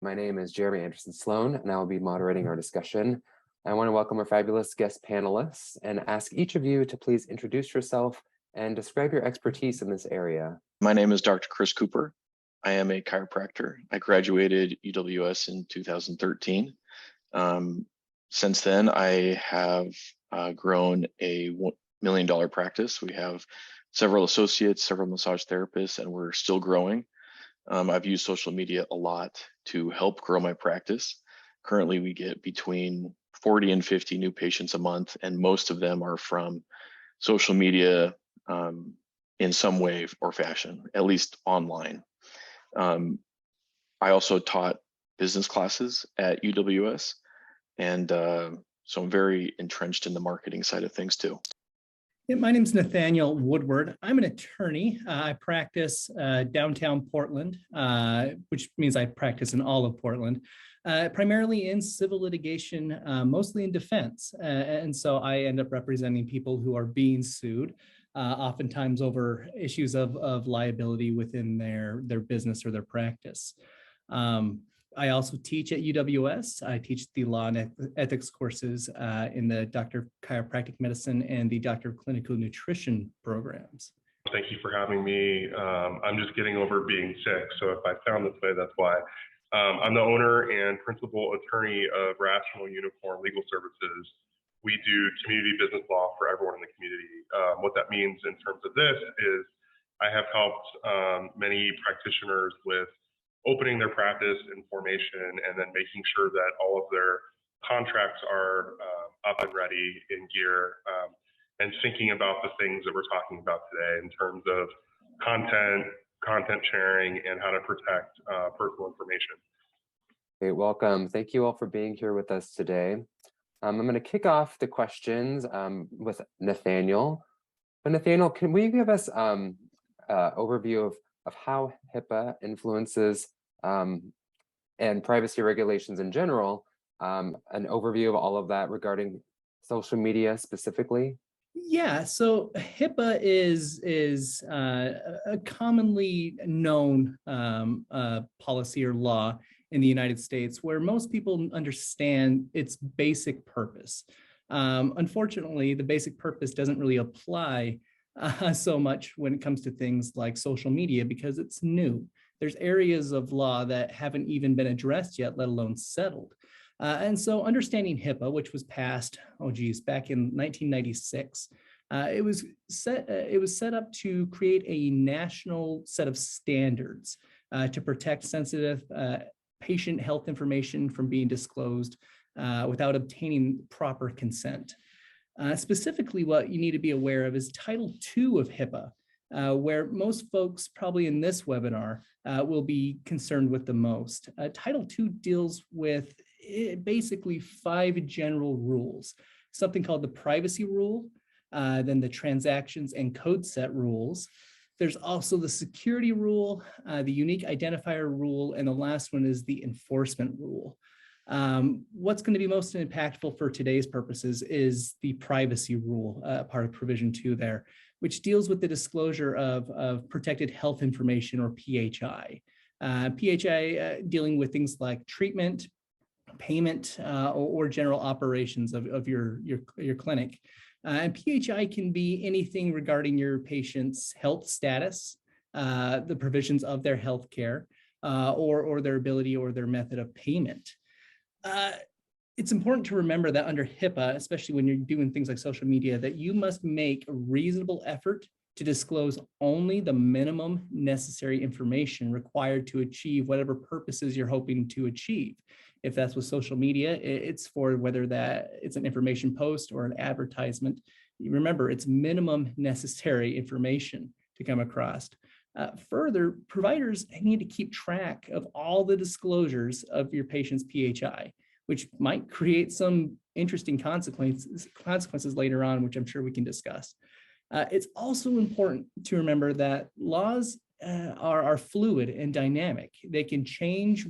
My name is Jeremy Anderson-Sloan, and I will be moderating our discussion. I want to welcome our fabulous guest panelists and ask each of you to please introduce yourself and describe your expertise in this area. My name is Dr. Chris Cooper. I am a chiropractor. I graduated UWS in 2013. Since then, I have grown a $1 million practice. We have several associates, several massage therapists, and we're still growing. I've used social media a lot to help grow my practice. Currently, we get between 40 and 50 new patients a month, and most of them are from social media in some way or fashion, at least online. I also taught business classes at UWS, and so I'm very entrenched in the marketing side of things too. Yeah, my name is Nathaniel Woodward. I'm an attorney. I practice downtown Portland, which means I practice in all of Portland, primarily in civil litigation, mostly in defense. And so I end up representing people who are being sued, oftentimes over issues of liability within their business or their practice. I also teach at UWS. I teach the law and ethics courses in the Doctor of Chiropractic Medicine and the Doctor of Clinical Nutrition programs. Thank you for having me. I'm just getting over being sick, so if I sound this way, that's why. I'm the owner and principal attorney of Rational Uniform Legal Services. We do community business law for everyone in the community. What that means in terms of this is I have helped many practitioners with opening their practice in formation and then making sure that all of their contracts are up and ready in gear, and thinking about the things that we're talking about today in terms of content sharing and how to protect personal information. Great, welcome. Thank you all for being here with us today. I'm going to kick off the questions with Nathaniel. But Nathaniel, can we give us an overview of how HIPAA influences and privacy regulations in general, an overview of all of that regarding social media specifically? Yeah, so HIPAA is a commonly known policy or law in the United States where most people understand its basic purpose. Unfortunately, the basic purpose doesn't really apply so much when it comes to things like social media because it's new. There's areas of law that haven't even been addressed yet, let alone settled. And so understanding HIPAA, which was passed, back in 1996, it was set up to create a national set of standards to protect sensitive patient health information from being disclosed without obtaining proper consent. Specifically, what you need to be aware of is Title II of HIPAA, where most folks probably in this webinar will be concerned with the most. Title II deals with basically 5 general rules, something called the privacy rule, then the transactions and code set rules. There's also the security rule, the unique identifier rule, and the last one is the enforcement rule. What's going to be most impactful for today's purposes is the privacy rule, part of provision 2 there, which deals with the disclosure of protected health information or PHI. PHI dealing with things like treatment, payment, or general operations of your clinic. And PHI can be anything regarding your patient's health status, the provisions of their health care, or their ability or their method of payment. It's important to remember that under HIPAA, especially when you're doing things like social media, that you must make a reasonable effort to disclose only the minimum necessary information required to achieve whatever purposes you're hoping to achieve. If that's with social media, it's for whether that it's an information post or an advertisement. Remember, it's minimum necessary information to come across. Further, providers need to keep track of all the disclosures of your patient's PHI, which might create some interesting consequences later on, which I'm sure we can discuss. It's also important to remember that laws are fluid and dynamic. They can change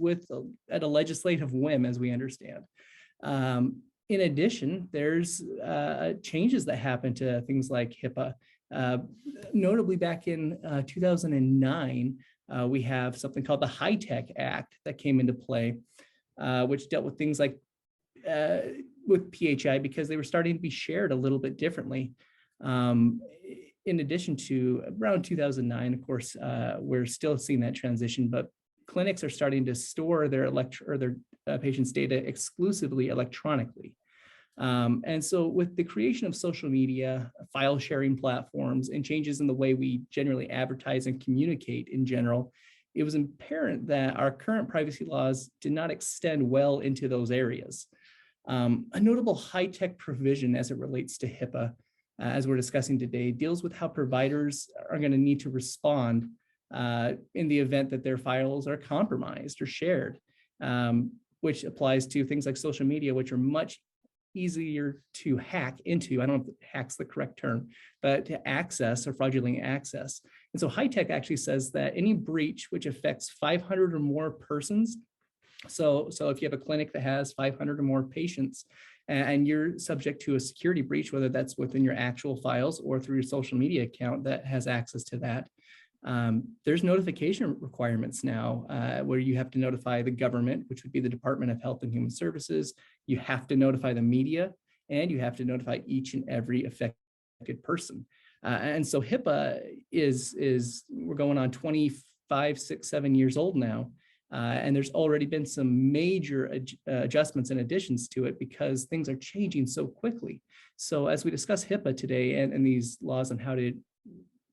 at a legislative whim, as we understand. In addition, there's changes that happen to things like HIPAA. Notably back in 2009, We have something called the HITECH Act that came into play, which dealt with things like with PHI because they were starting to be shared a little bit differently. In addition to around 2009, of course, we're still seeing that transition, but clinics are starting to store their patients' data exclusively electronically. And so with the creation of social media, file sharing platforms, and changes in the way we generally advertise and communicate in general, it was apparent that our current privacy laws did not extend well into those areas. A notable high-tech provision as it relates to HIPAA, as we're discussing today, deals with how providers are going to need to respond in the event that their files are compromised or shared, which applies to things like social media, which are much easier to hack into. I don't know if hack's the correct term, but to access or fraudulently access. And so HITECH actually says that any breach which affects 500 or more persons, so if you have a clinic that has 500 or more patients and you're subject to a security breach, whether that's within your actual files or through your social media account that has access to that, there's notification requirements now where you have to notify the government, which would be the Department of Health and Human Services. You have to notify the media, and you have to notify each and every affected person. And so HIPAA is we're going on 25, 6, 7 years old now. And there's already been some major adjustments and additions to it because things are changing so quickly. So as we discuss HIPAA today and these laws on how to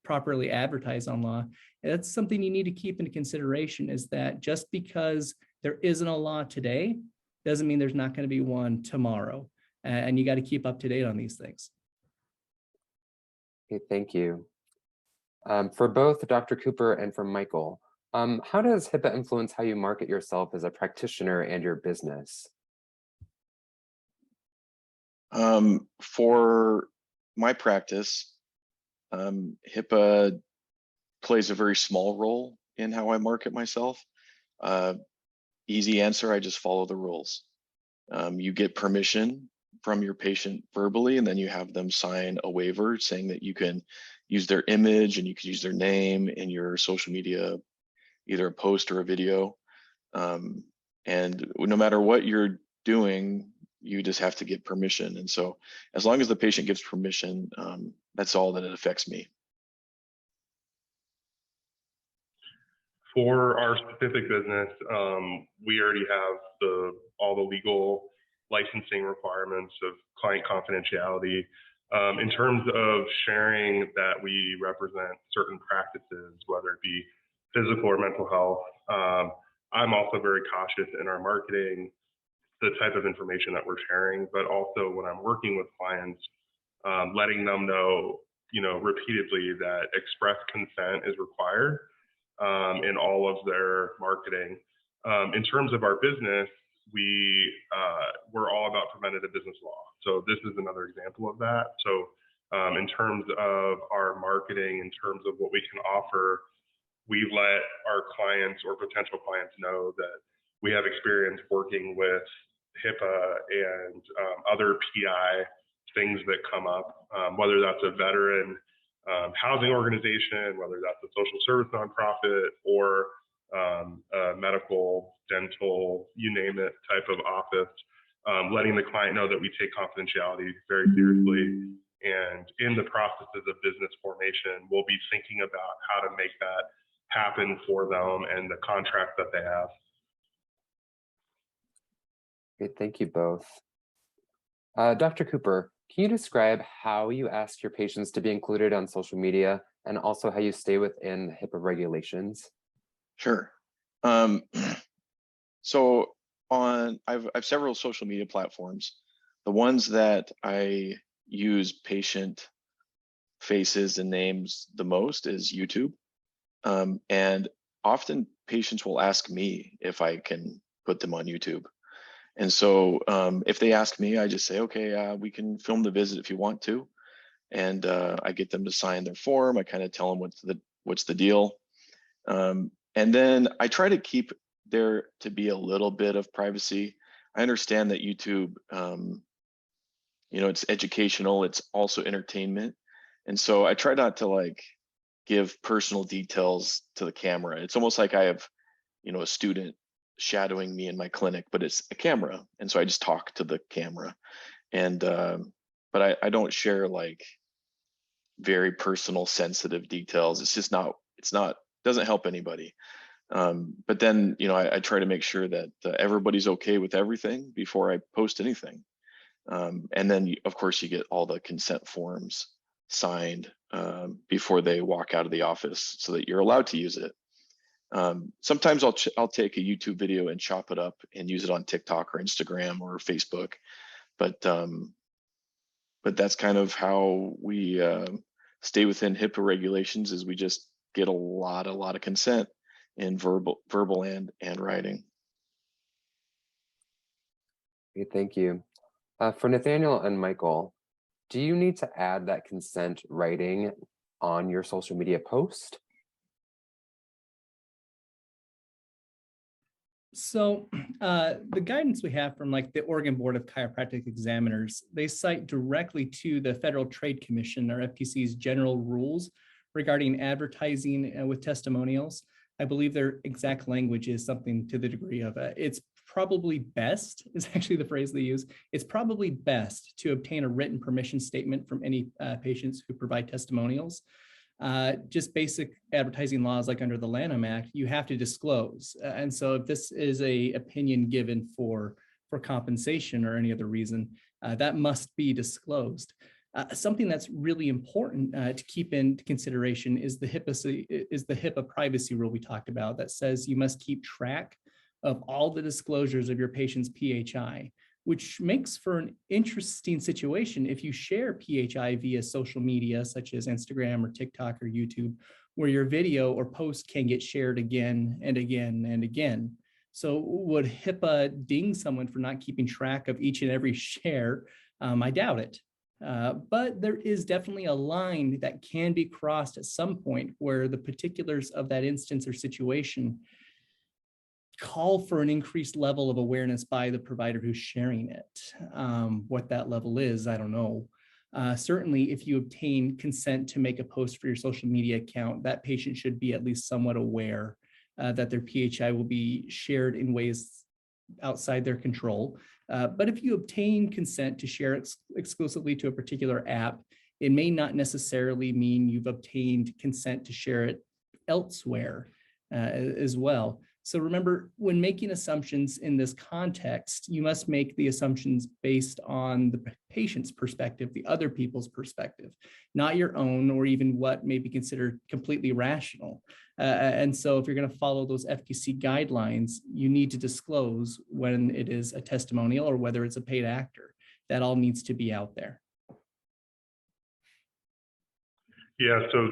properly advertise on law, that's something you need to keep into consideration, is that just because there isn't a law today doesn't mean there's not going to be one tomorrow. And you got to keep up to date on these things. Okay, thank you. For both Dr. Cooper and for Michael, how does HIPAA influence how you market yourself as a practitioner and your business? For my practice, HIPAA plays a very small role in how I market myself. Easy answer, I just follow the rules. You get permission from your patient verbally, and then you have them sign a waiver saying that you can use their image and you can use their name in your social media, either a post or a video. And no matter what you're doing, you just have to get permission. And so as long as the patient gives permission, that's all that it affects me. For our specific business, we already have all the legal licensing requirements of client confidentiality. In terms of sharing that we represent certain practices, whether it be physical or mental health, I'm also very cautious in our marketing, the type of information that we're sharing, but also when I'm working with clients, letting them know, repeatedly that express consent is required in all of their marketing. In terms of our business, we're all about preventative business law. So this is another example of that. So in terms of our marketing, in terms of what we can offer, we let our clients or potential clients know that we have experience working with HIPAA and other PI things that come up, whether that's a veteran housing organization, whether that's a social service nonprofit, or a medical, dental, you name it, type of office, letting the client know that we take confidentiality very seriously. And in the processes of business formation, we'll be thinking about how to make that happen for them and the contract that they have. Okay, thank you both. Dr. Cooper, can you describe how you ask your patients to be included on social media and also how you stay within HIPAA regulations? Sure. So I've several social media platforms. The ones that I use patient faces and names the most is YouTube. And often patients will ask me if I can put them on YouTube. And so if they ask me, I just say, okay, we can film the visit if you want to. And I get them to sign their form. I kind of tell them what's the deal. And then I try to keep there to be a little bit of privacy. I understand that YouTube, it's educational, it's also entertainment. And so I try not to give personal details to the camera. It's almost like I have, a student shadowing me in my clinic, but it's a camera. And so I just talk to the camera. And, but I don't share like very personal, sensitive details. It's just not, doesn't help anybody. But then, I try to make sure that everybody's okay with everything before I post anything. And then, of course, you get all the consent forms signed before they walk out of the office so that you're allowed to use it. Sometimes I'll take a YouTube video and chop it up and use it on TikTok or Instagram or Facebook. But that's kind of how we stay within HIPAA regulations, is we just get a lot of consent in verbal and writing. Okay, thank you. For Nathaniel and Michael, do you need to add that consent writing on your social media post? So the guidance we have from like the Oregon Board of Chiropractic Examiners, they cite directly to the Federal Trade Commission, or FTC's general rules regarding advertising with testimonials. I believe their exact language is something to the degree of it's probably best, is actually the phrase they use. It's probably best to obtain a written permission statement from any patients who provide testimonials. Just basic advertising laws, like under the Lanham Act, you have to disclose. And so if this is a opinion given for compensation or any other reason, that must be disclosed. Something that's really important to keep into consideration is the HIPAA privacy rule we talked about, that says you must keep track of all the disclosures of your patient's PHI, which makes for an interesting situation if you share PHI via social media, such as Instagram or TikTok or YouTube, where your video or post can get shared again and again and again. So would HIPAA ding someone for not keeping track of each and every share? I doubt it. But there is definitely a line that can be crossed at some point where the particulars of that instance or situation call for an increased level of awareness by the provider who's sharing it. What that level is, I don't know. Certainly, if you obtain consent to make a post for your social media account, that patient should be at least somewhat aware that their PHI will be shared in ways outside their control. But if you obtain consent to share exclusively to a particular app, it may not necessarily mean you've obtained consent to share it elsewhere as well. So remember, when making assumptions in this context, you must make the assumptions based on the patient's perspective, the other people's perspective, not your own, or even what may be considered completely rational. And so if you're going to follow those FTC guidelines, you need to disclose when it is a testimonial or whether it's a paid actor. That all needs to be out there. Yeah, so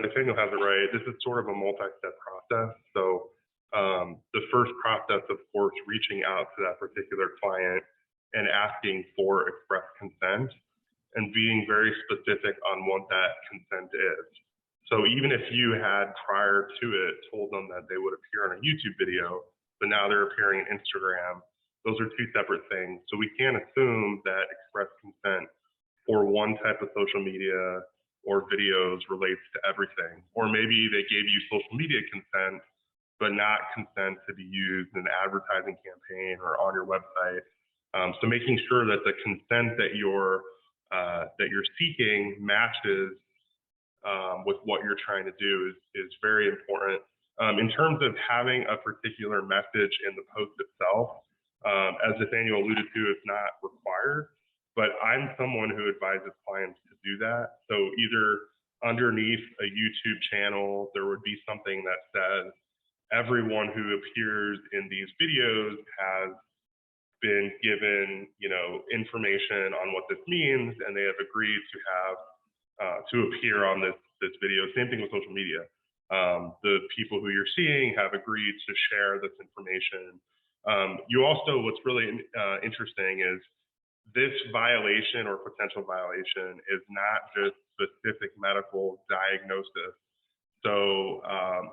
Nathaniel has it right. This is sort of a multi-step process. So the first process, of course, reaching out to that particular client and asking for express consent and being very specific on what that consent is. So even if you had prior to it told them that they would appear on a YouTube video, but now they're appearing on Instagram, those are two separate things. So we can't assume that express consent for one type of social media or videos relates to everything. Or maybe they gave you social media consent, but not consent to be used in an advertising campaign or on your website. So making sure that the consent that you're seeking matches with what you're trying to do is very important. In terms of having a particular message in the post itself, as Nathaniel alluded to, it's not required, but I'm someone who advises clients to do that. So either underneath a YouTube channel, there would be something that says, everyone who appears in these videos has been given, information on what this means, and they have agreed to have to appear on this video. Same thing with social media. The people who you're seeing have agreed to share this information. You also, what's really interesting is this violation or potential violation is not just specific medical diagnosis. So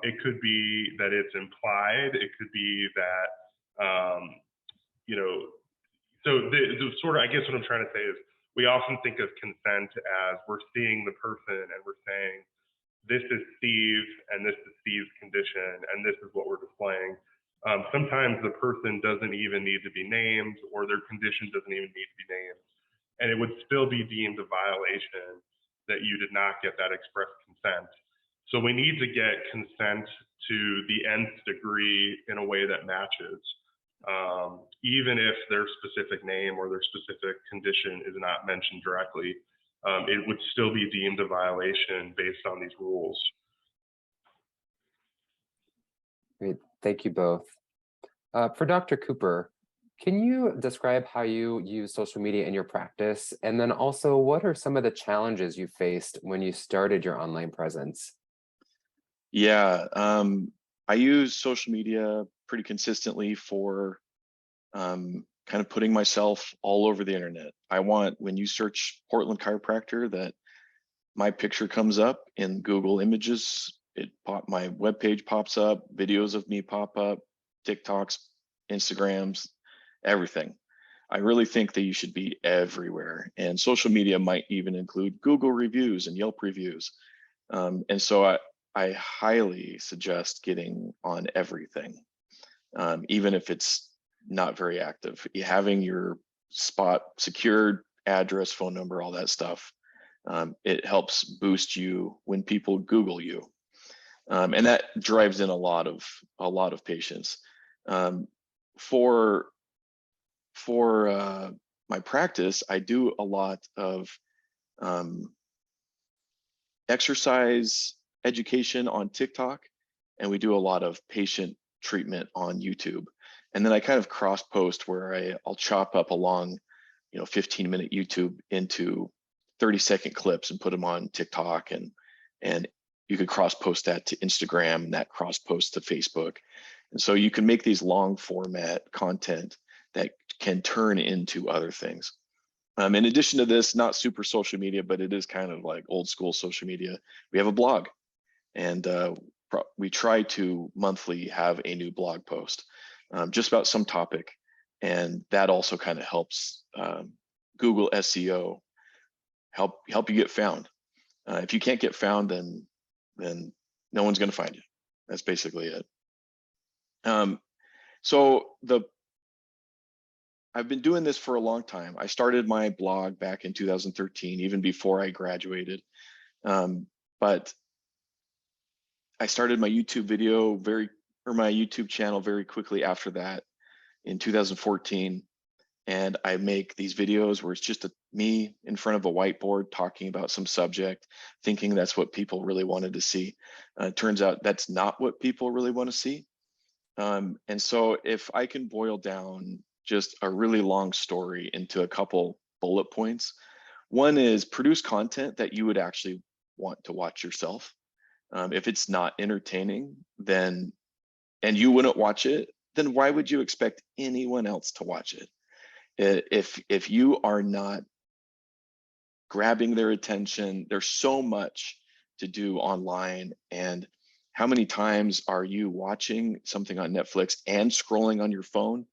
it could be that it's implied. It could be that, so the sort of, I guess what I'm trying to say is we often think of consent as we're seeing the person and we're saying, this is Steve and this is Steve's condition and this is what we're displaying. Sometimes the person doesn't even need to be named, or their condition doesn't even need to be named. And it would still be deemed a violation that you did not get that express consent. So we need to get consent to the nth degree in a way that matches, even if their specific name or their specific condition is not mentioned directly. It would still be deemed a violation based on these rules. Great, thank you both. For Dr. Cooper, can you describe how you use social media in your practice? And then also, what are some of the challenges you faced when you started your online presence? Yeah, I use social media pretty consistently for kind of putting myself all over the internet. I want, when you search Portland chiropractor, that my picture comes up in Google Images. My webpage pops up, videos of me pop up, TikToks, Instagrams, everything. I really think that you should be everywhere. And social media might even include Google reviews and Yelp reviews. And so I highly suggest getting on everything, even if it's not very active. Having your spot secured, address, phone number, all that stuff, it helps boost you when people Google you. And that drives in a lot of patients. For my practice, I do a lot of exercise education on TikTok, and we do a lot of patient treatment on YouTube. And then I kind of cross post where I'll chop up a long, 15-minute YouTube into 30-second clips and put them on TikTok, and you could cross post that to Instagram, and that cross post to Facebook. And so you can make these long format content that can turn into other things. In addition to this, not super social media, but it is kind of like old school social media. We have a blog, and we try to monthly have a new blog post just about some topic. And that also kind of helps Google SEO, help you get found. If you can't get found, then no one's going to find you. That's basically it. I've been doing this for a long time. I started my blog back in 2013, even before I graduated. But I started my YouTube my YouTube channel very quickly after that in 2014. And I make these videos where it's just me in front of a whiteboard talking about some subject, thinking that's what people really wanted to see. Turns out that's not what people really want to see. And so if I can boil down just a really long story into a couple bullet points, one is produce content that you would actually want to watch yourself. If it's not entertaining, and you wouldn't watch it, then why would you expect anyone else to watch it? If you are not grabbing their attention, there's so much to do online. And how many times are you watching something on Netflix and scrolling on your phone?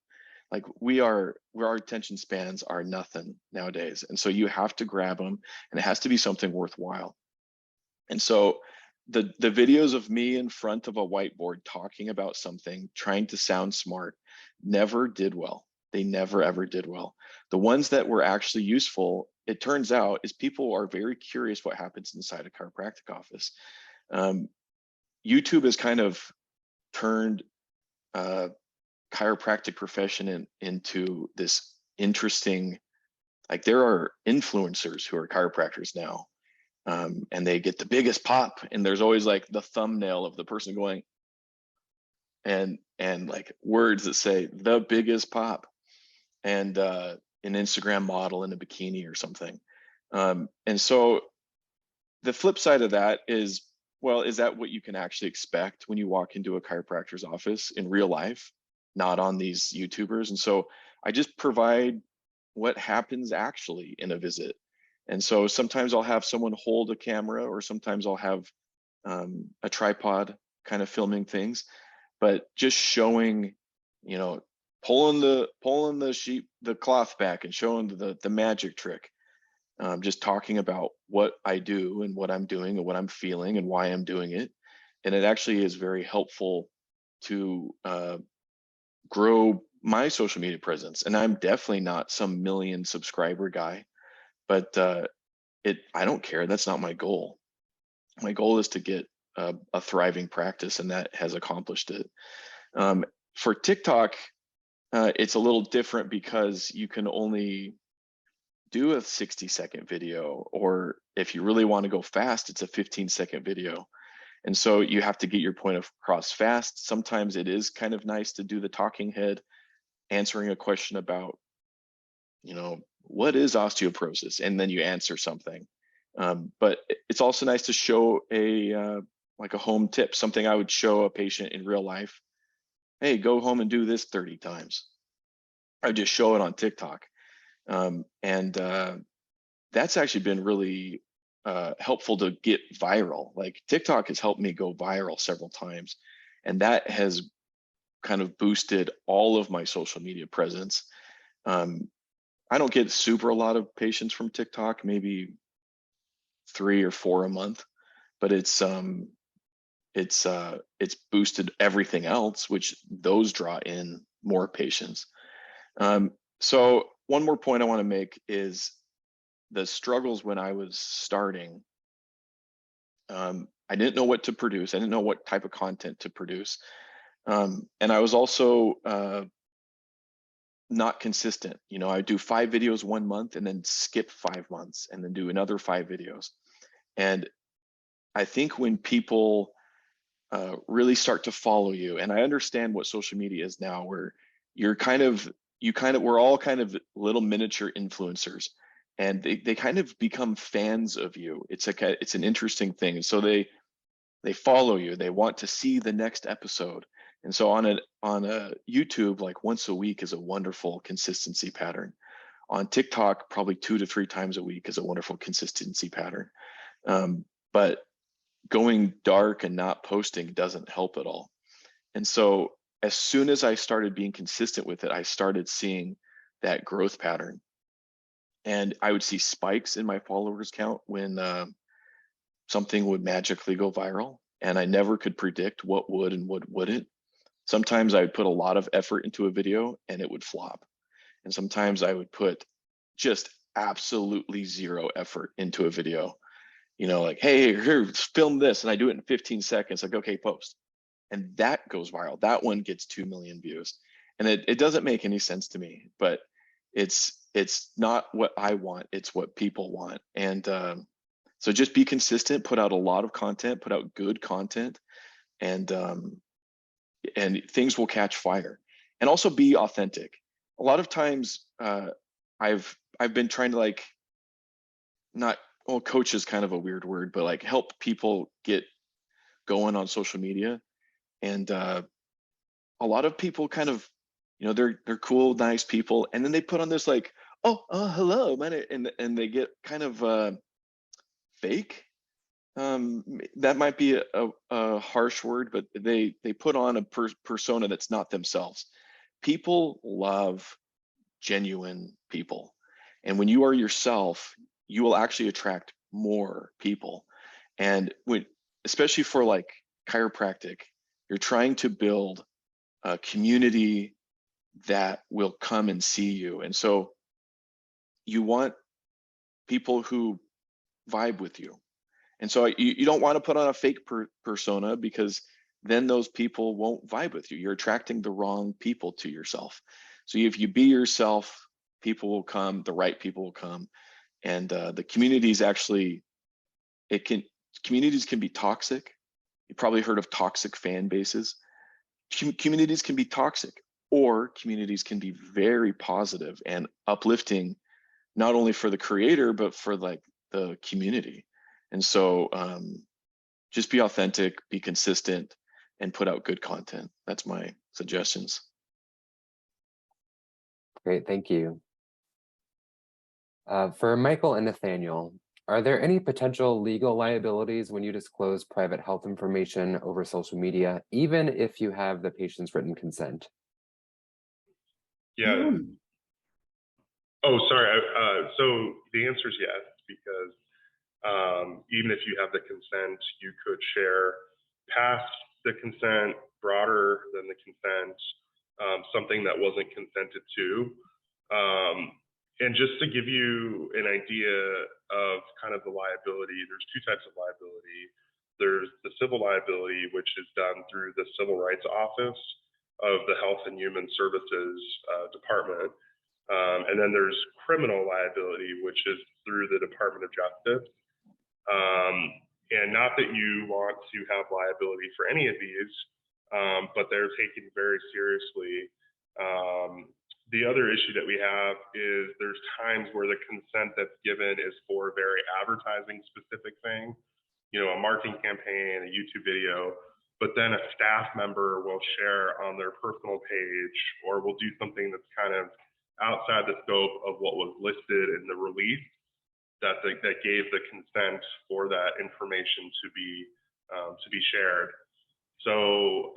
Like our attention spans are nothing nowadays. And so you have to grab them, and it has to be something worthwhile. And so the videos of me in front of a whiteboard talking about something, trying to sound smart, never did well. They never ever did well. The ones that were actually useful, it turns out, is people are very curious what happens inside a chiropractic office. YouTube has kind of turned chiropractic profession into this interesting, like there are influencers who are chiropractors now, and they get the biggest pop, and there's always like the thumbnail of the person going and like words that say the biggest pop, and an Instagram model in a bikini or something. And so the flip side of that is, well, is that what you can actually expect when you walk into a chiropractor's office in real life, not on these YouTubers? And so I just provide what happens actually in a visit. And so sometimes I'll have someone hold a camera, or sometimes I'll have a tripod kind of filming things, but just showing, pulling the cloth back and showing the magic trick. just talking about what I do and what I'm doing and what I'm feeling and why I'm doing it. And it actually is very helpful to grow my social media presence. And I'm definitely not some million subscriber guy, but I don't care. That's not my goal. My goal is to get a thriving practice, and that has accomplished it. For TikTok, it's a little different because you can only do a 60-second video, or if you really want to go fast, it's a 15-second video. And so you have to get your point across fast. Sometimes it is kind of nice to do the talking head, answering a question about, what is osteoporosis? And then you answer something. But it's also nice to show like a home tip, something I would show a patient in real life. Hey, go home and do this 30 times. I just show it on TikTok. That's actually been really helpful to get viral. Like TikTok has helped me go viral several times, and that has kind of boosted all of my social media presence. I don't get a lot of patients from TikTok, maybe 3 or 4 a month, but it's boosted everything else, which those draw in more patients. So one more point I want to make is the struggles when I was starting. I didn't know what to produce. I didn't know what type of content to produce. And I was also not consistent. I do 5 videos 1 month and then skip 5 months and then do another 5 videos. And I think when people really start to follow you, and I understand what social media is now, where we're all kind of little miniature influencers, and they kind of become fans of you. It's an interesting thing. So they follow you. They want to see the next episode. And so on a YouTube, like once a week is a wonderful consistency pattern. On TikTok, probably 2 to 3 times a week is a wonderful consistency pattern. But going dark and not posting doesn't help at all. And so as soon as I started being consistent with it, I started seeing that growth pattern. And I would see spikes in my followers count when something would magically go viral. And I never could predict what would and what wouldn't. Sometimes I would put a lot of effort into a video and it would flop. And sometimes I would put just absolutely 0 effort into a video. Like, hey, here, film this. And I do it in 15 seconds. Like, okay, post. And that goes viral. That one gets 2 million views. And it doesn't make any sense to me, but it's not what I want. It's what people want. And so just be consistent, put out a lot of content, put out good content, and things will catch fire. And also be authentic. A lot of times I've been trying to coach is kind of a weird word, but like help people get going on social media. And a lot of people kind of, they're cool, nice people. And then they put on this like, hello, man. And they get kind of fake. That might be a harsh word, but they put on a persona that's not themselves. People love genuine people. And when you are yourself, you will actually attract more people. And especially for like chiropractic, you're trying to build a community that will come and see you. And so you want people who vibe with you. And so you don't want to put on a fake persona, because then those people won't vibe with you. You're attracting the wrong people to yourself. So if you be yourself, people will come, the right people will come. And the communities actually, communities can be toxic. You probably heard of toxic fan bases. Communities can be toxic, or communities can be very positive and uplifting, not only for the creator, but for like the community. And so just be authentic, be consistent, and put out good content. That's my suggestions. Great, thank you. For Michael and Nathaniel, are there any potential legal liabilities when you disclose private health information over social media, even if you have the patient's written consent? Yeah. Oh, sorry. So the answer is yes, because even if you have the consent, you could share past the consent, broader than the consent, something that wasn't consented to. And just to give you an idea of kind of the liability, there's two types of liability. There's the civil liability, which is done through the Civil Rights Office of the Health and Human Services Department. And then there's criminal liability, which is through the Department of Justice. And not that you want to have liability for any of these, but they're taken very seriously. The other issue that we have is there's times where the consent that's given is for a very advertising specific thing, a marketing campaign, a YouTube video, but then a staff member will share on their personal page or will do something that's kind of outside the scope of what was listed in the release that gave the consent for that information to be shared. So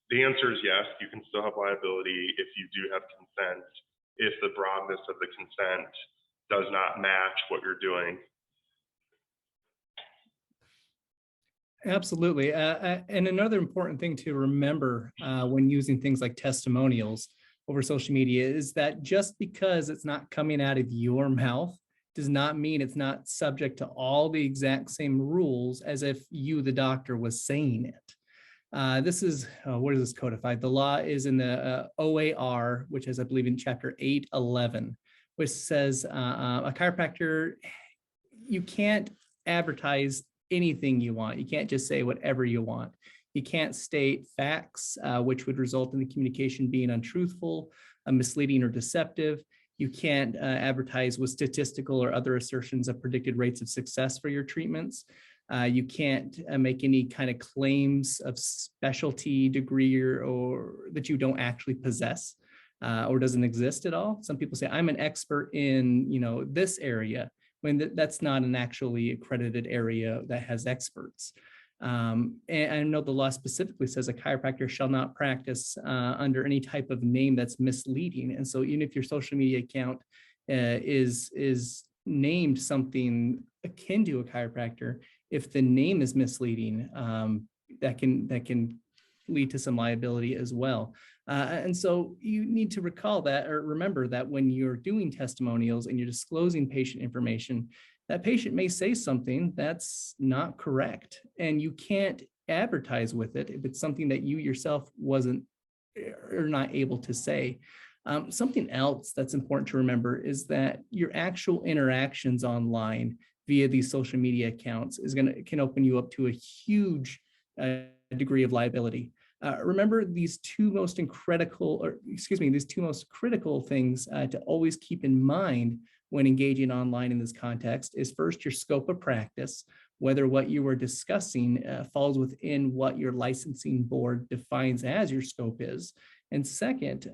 the answer is yes, you can still have liability if you do have consent, if the broadness of the consent does not match what you're doing. Absolutely. And another important thing to remember when using things like testimonials over social media is that just because it's not coming out of your mouth does not mean it's not subject to all the exact same rules as if you, the doctor, was saying it. This is, where is this codified? The law is in the OAR, which is, I believe, in chapter 811, which says a chiropractor, you can't advertise anything you want. You can't just say whatever you want. You can't state facts, which would result in the communication being untruthful, misleading, or deceptive. You can't advertise with statistical or other assertions of predicted rates of success for your treatments. You can't make any kind of claims of specialty degree or that you don't actually possess or doesn't exist at all. Some people say, I'm an expert in this area, when that's not an actually accredited area that has experts. And I know the law specifically says a chiropractor shall not practice under any type of name that's misleading. And so even if your social media account is named something akin to a chiropractor, if the name is misleading, that can lead to some liability as well. And so you need to recall that, or remember that when you're doing testimonials and you're disclosing patient information, that patient may say something that's not correct, and you can't advertise with it if it's something that you yourself wasn't or not able to say. Something else that's important to remember is that your actual interactions online via these social media accounts can open you up to a huge degree of liability. Remember these two most critical things to always keep in mind when engaging online in this context is first your scope of practice, whether what you were discussing falls within what your licensing board defines as your scope is. And second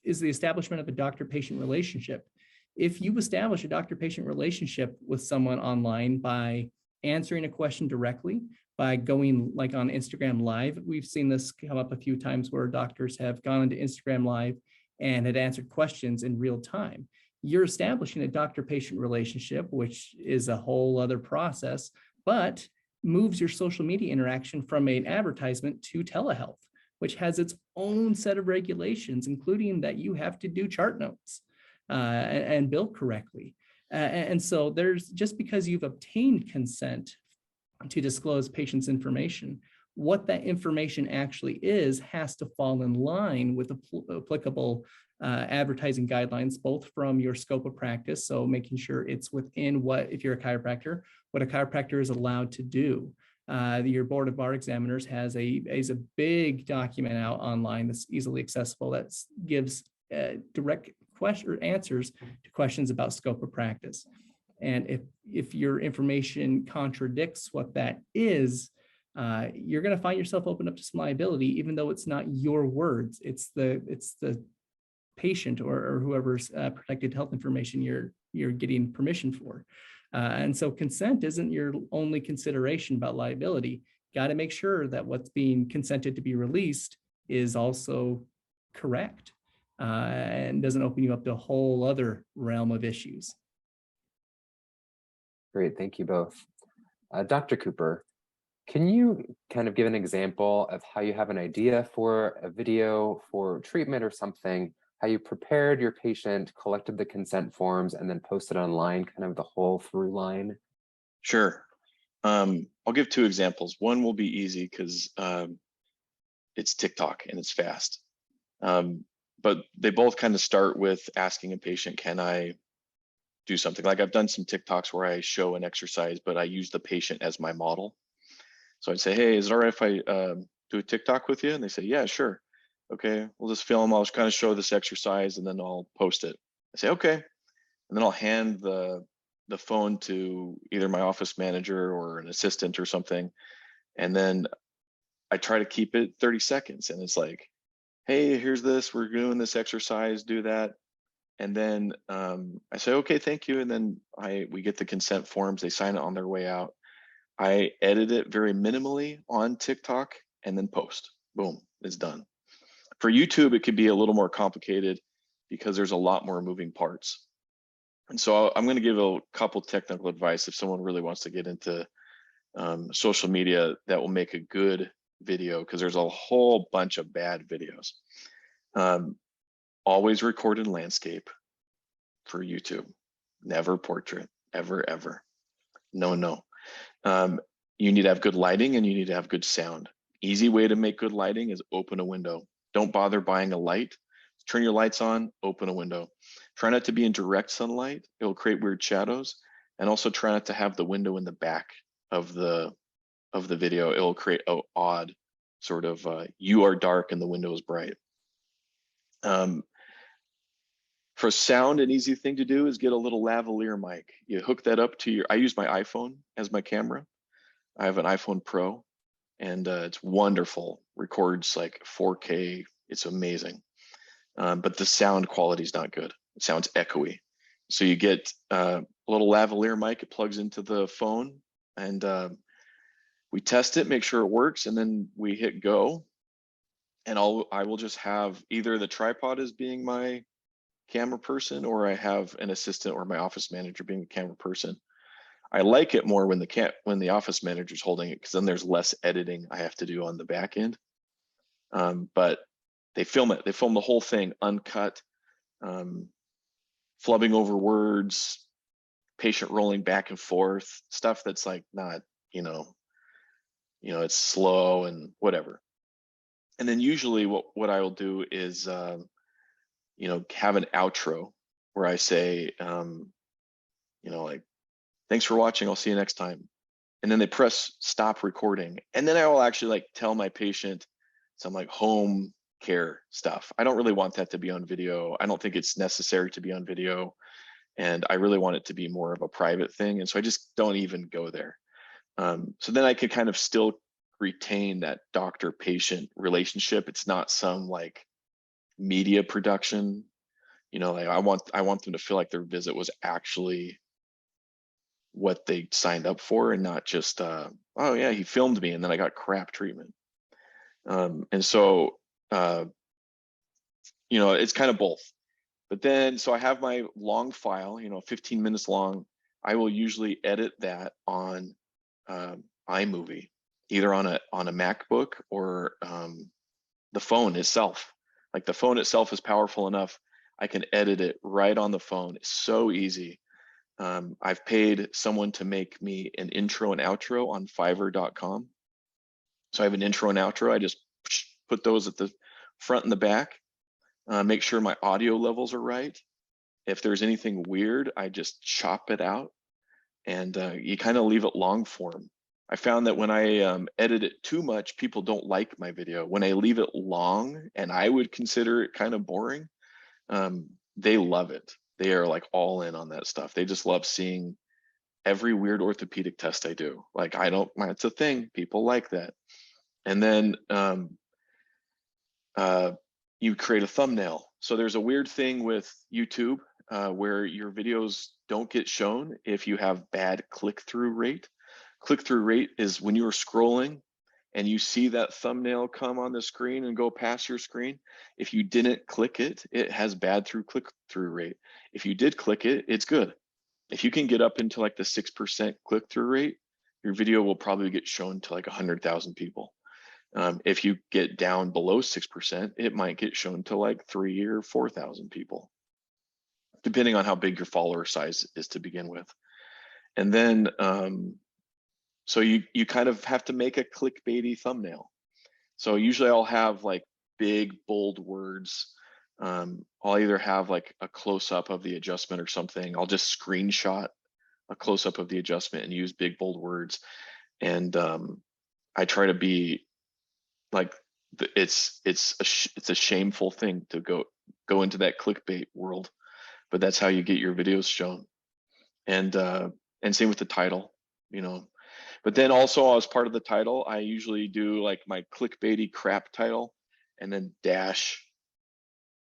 is the establishment of a doctor-patient relationship. If you establish a doctor-patient relationship with someone online by answering a question directly, by going like on Instagram Live, we've seen this come up a few times where doctors have gone into Instagram Live and had answered questions in real time. You're establishing a doctor-patient relationship, which is a whole other process, but moves your social media interaction from an advertisement to telehealth, which has its own set of regulations, including that you have to do chart notes and bill correctly. And so there's, just because you've obtained consent to disclose patients' information, what that information actually is has to fall in line with applicable advertising guidelines, both from your scope of practice, so making sure it's within what, if you're a chiropractor, what a chiropractor is allowed to do. Your board of bar examiners has a big document out online that's easily accessible that gives direct answers to questions about scope of practice. And if your information contradicts what that is, you're going to find yourself open up to some liability, even though it's not your words. It's the patient or whoever's protected health information you're getting permission for. And so consent isn't your only consideration about liability. Got to make sure that what's being consented to be released is also correct. and doesn't open you up to a whole other realm of issues. Great, thank you both. Dr. Cooper, can you kind of give an example of how you have an idea for a video for treatment or something, how you prepared your patient, collected the consent forms, and then posted online, kind of the whole through line? Sure. I'll give two examples. One will be easy because it's TikTok and it's fast. But they both kind of start with asking a patient, can I do something? Like I've done some TikToks where I show an exercise, but I use the patient as my model. So I'd say, hey, is it all right if I do a TikTok with you? And they say, yeah, sure. Okay, we'll just film. I'll just kind of show this exercise and then I'll post it. I say, okay. And then I'll hand the phone to either my office manager or an assistant or something. And then I try to keep it 30 seconds. And it's like, hey, here's this, we're doing this exercise, do that. And then I say, okay, thank you. And then we get the consent forms, they sign it on their way out. I edit it very minimally on TikTok and then post. Boom, it's done. For YouTube, it could be a little more complicated because there's a lot more moving parts. And so I'm going to give a couple technical advice if someone really wants to get into social media that will make a good video, because there's a whole bunch of bad videos. Always record in landscape for YouTube, never portrait, ever. No. You need to have good lighting and you need to have good sound. Easy way to make good lighting is open a window. Don't bother buying a light. Turn your lights on, open a window. Try not to be in direct sunlight. It'll create weird shadows. And also try not to have the window in the back of the video. It'll create an odd sort of, you are dark and the window is bright. For sound, an easy thing to do is get a little lavalier mic. You hook that up to I use my iPhone as my camera. I have an iPhone Pro and it's wonderful. Records like 4K, it's amazing. But the sound quality is not good. It sounds echoey. So you get a little lavalier mic, it plugs into the phone and we test it, make sure it works, and then we hit go. And I will just have either the tripod as being my camera person, or I have an assistant or my office manager being the camera person. I like it more when the office manager's holding it, because then there's less editing I have to do on the back end. But they film it. They film the whole thing uncut, flubbing over words, patient rolling back and forth, stuff that's like not, it's slow and whatever. And then usually what I will do is, have an outro where I say, like, thanks for watching, I'll see you next time. And then they press stop recording. And then I will actually like tell my patient some like home care stuff. I don't really want that to be on video. I don't think it's necessary to be on video. And I really want it to be more of a private thing. And so I just don't even go there. So then I could kind of still retain that doctor-patient relationship. It's not some like media production, like I want them to feel like their visit was actually what they signed up for, and not just oh yeah, he filmed me and then I got crap treatment. And so it's kind of both. But then so I have my long file, 15 minutes long. I will usually edit that on iMovie, either on a MacBook or the phone itself. Like the phone itself is powerful enough, I can edit it right on the phone. It's so easy. I've paid someone to make me an intro and outro on Fiverr.com. So I have an intro and outro. I just put those at the front and the back, make sure my audio levels are right. If there's anything weird, I just chop it out, and you kind of leave it long form. I found that when I edit it too much, people don't like my video. When I leave it long, and I would consider it kind of boring, they love it. They are like all in on that stuff. They just love seeing every weird orthopedic test I do. Like it's a thing. People like that. And then you create a thumbnail. So there's a weird thing with YouTube where your videos don't get shown if you have bad click-through rate. Click-through rate is when you are scrolling and you see that thumbnail come on the screen and go past your screen, if you didn't click it, it has bad click-through rate. If you did click it, it's good. If you can get up into like the 6% click-through rate, your video will probably get shown to like 100,000 people. If you get down below 6%, it might get shown to like 3,000 or 4,000 people, depending on how big your follower size is to begin with. And then, so you kind of have to make a clickbaity thumbnail. So usually I'll have like big, bold words. I'll either have like a close-up of the adjustment or something. I'll just screenshot a close-up of the adjustment and use big, bold words. And I try to be like, it's a shameful thing to go into that clickbait world, but that's how you get your videos shown. And same with the title, you know. But then also as part of the title, I usually do like my clickbaity crap title and then dash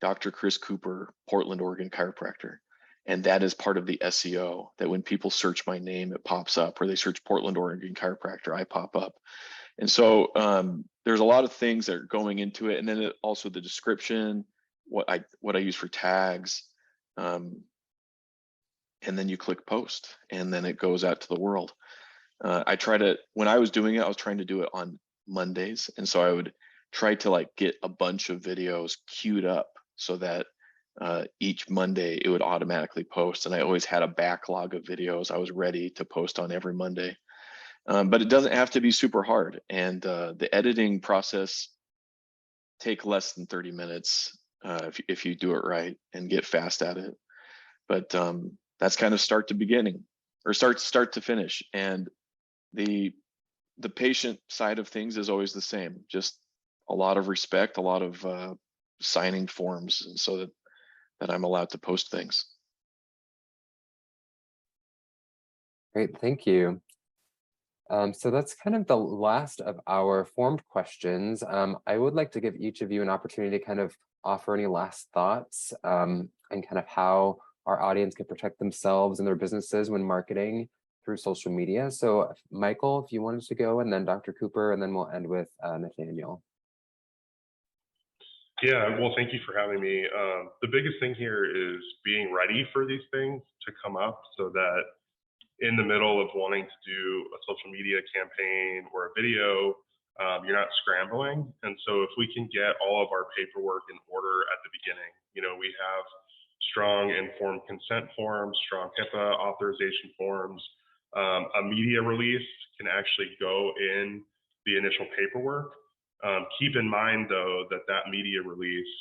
Dr. Chris Cooper, Portland, Oregon chiropractor. And that is part of the SEO, that when people search my name, it pops up, or they search Portland, Oregon chiropractor, I pop up. And so there's a lot of things that are going into it. And then also the description, what I use for tags. And then you click post, and then it goes out to the world. When I was doing it, I was trying to do it on Mondays. And so I would try to like get a bunch of videos queued up so that each Monday it would automatically post. And I always had a backlog of videos I was ready to post on every Monday. But it doesn't have to be super hard. And the editing process take less than 30 minutes if you do it right and get fast at it. But that's kind of start to beginning, or start to finish. And the patient side of things is always the same, just a lot of respect, a lot of signing forms, and so that I'm allowed to post things. Great, thank you. So that's kind of the last of our formed questions. I would like to give each of you an opportunity to kind of offer any last thoughts and kind of how our audience can protect themselves and their businesses when marketing through social media. So Michael, if you wanted to go, and then Dr. Cooper, and then we'll end with Nathaniel. Yeah, well, thank you for having me. The biggest thing here is being ready for these things to come up, so that in the middle of wanting to do a social media campaign or a video, you're not scrambling. And so if we can get all of our paperwork in order at the beginning, you know, we have strong informed consent forms, strong HIPAA authorization forms. A media release can actually go in the initial paperwork. Keep in mind, though, that media release,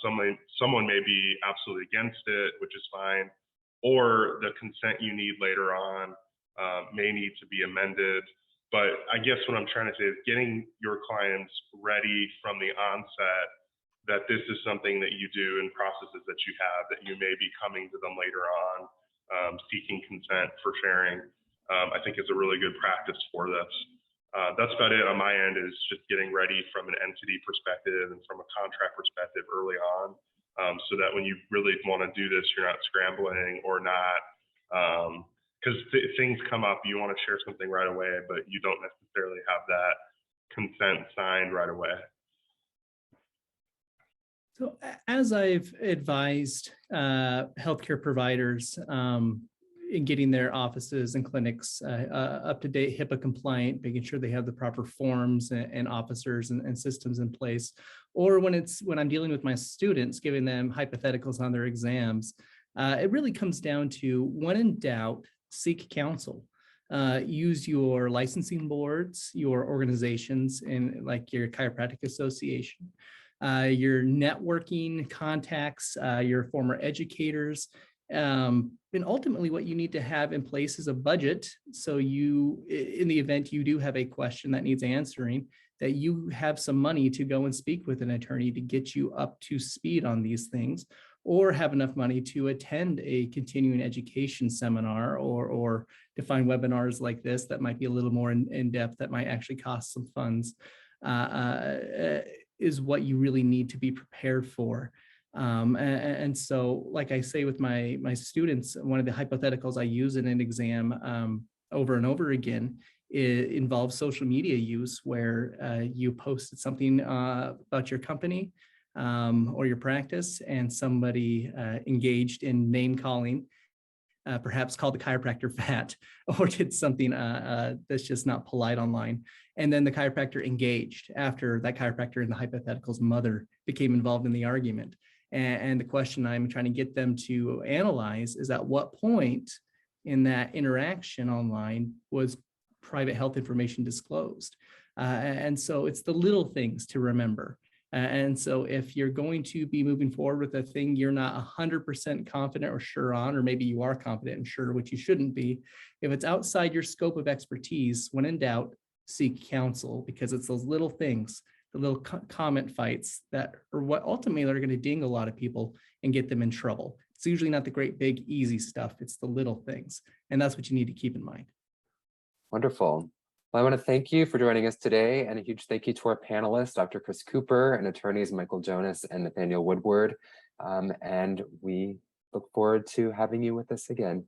someone may be absolutely against it, which is fine, or the consent you need later on may need to be amended. But I guess what I'm trying to say is getting your clients ready from the onset that this is something that you do and processes that you have, that you may be coming to them later on, seeking consent for sharing, I think is a really good practice for this. That's about it on my end, is just getting ready from an entity perspective and from a contract perspective early on, so that when you really want to do this, you're not scrambling or not, because things come up, you want to share something right away, but you don't necessarily have that consent signed right away. So as I've advised healthcare providers in getting their offices and clinics up to date, HIPAA compliant, making sure they have the proper forms and officers and systems in place, or when I'm dealing with my students, giving them hypotheticals on their exams, it really comes down to, when in doubt, seek counsel. Use your licensing boards, your organizations, and like your chiropractic association, your networking contacts, your former educators, and ultimately what you need to have in place is a budget. So you, in the event you do have a question that needs answering, that you have some money to go and speak with an attorney to get you up to speed on these things, or have enough money to attend a continuing education seminar or to find webinars like this that might be a little more in depth, that might actually cost some funds, is what you really need to be prepared for. And so, like I say with my students, one of the hypotheticals I use in an exam over and over again it involves social media use where you posted something about your company or your practice, and somebody engaged in name calling, perhaps called the chiropractor fat, or did something that's just not polite online. And then the chiropractor engaged after that chiropractor and the hypothetical's mother became involved in the argument. And the question I'm trying to get them to analyze is, at what point in that interaction online was private health information disclosed? And so it's the little things to remember. And so if you're going to be moving forward with a thing you're not 100% confident or sure on, or maybe you are confident and sure, which you shouldn't be, if it's outside your scope of expertise, when in doubt, seek counsel, because it's those little things, the little comment fights, that are what ultimately are going to ding a lot of people and get them in trouble. It's usually not the great, big, easy stuff. It's the little things. And that's what you need to keep in mind. Wonderful. Well, I want to thank you for joining us today, and a huge thank you to our panelists, Dr. Chris Cooper, and attorneys Michael Jonas and Nathaniel Woodward. And we look forward to having you with us again.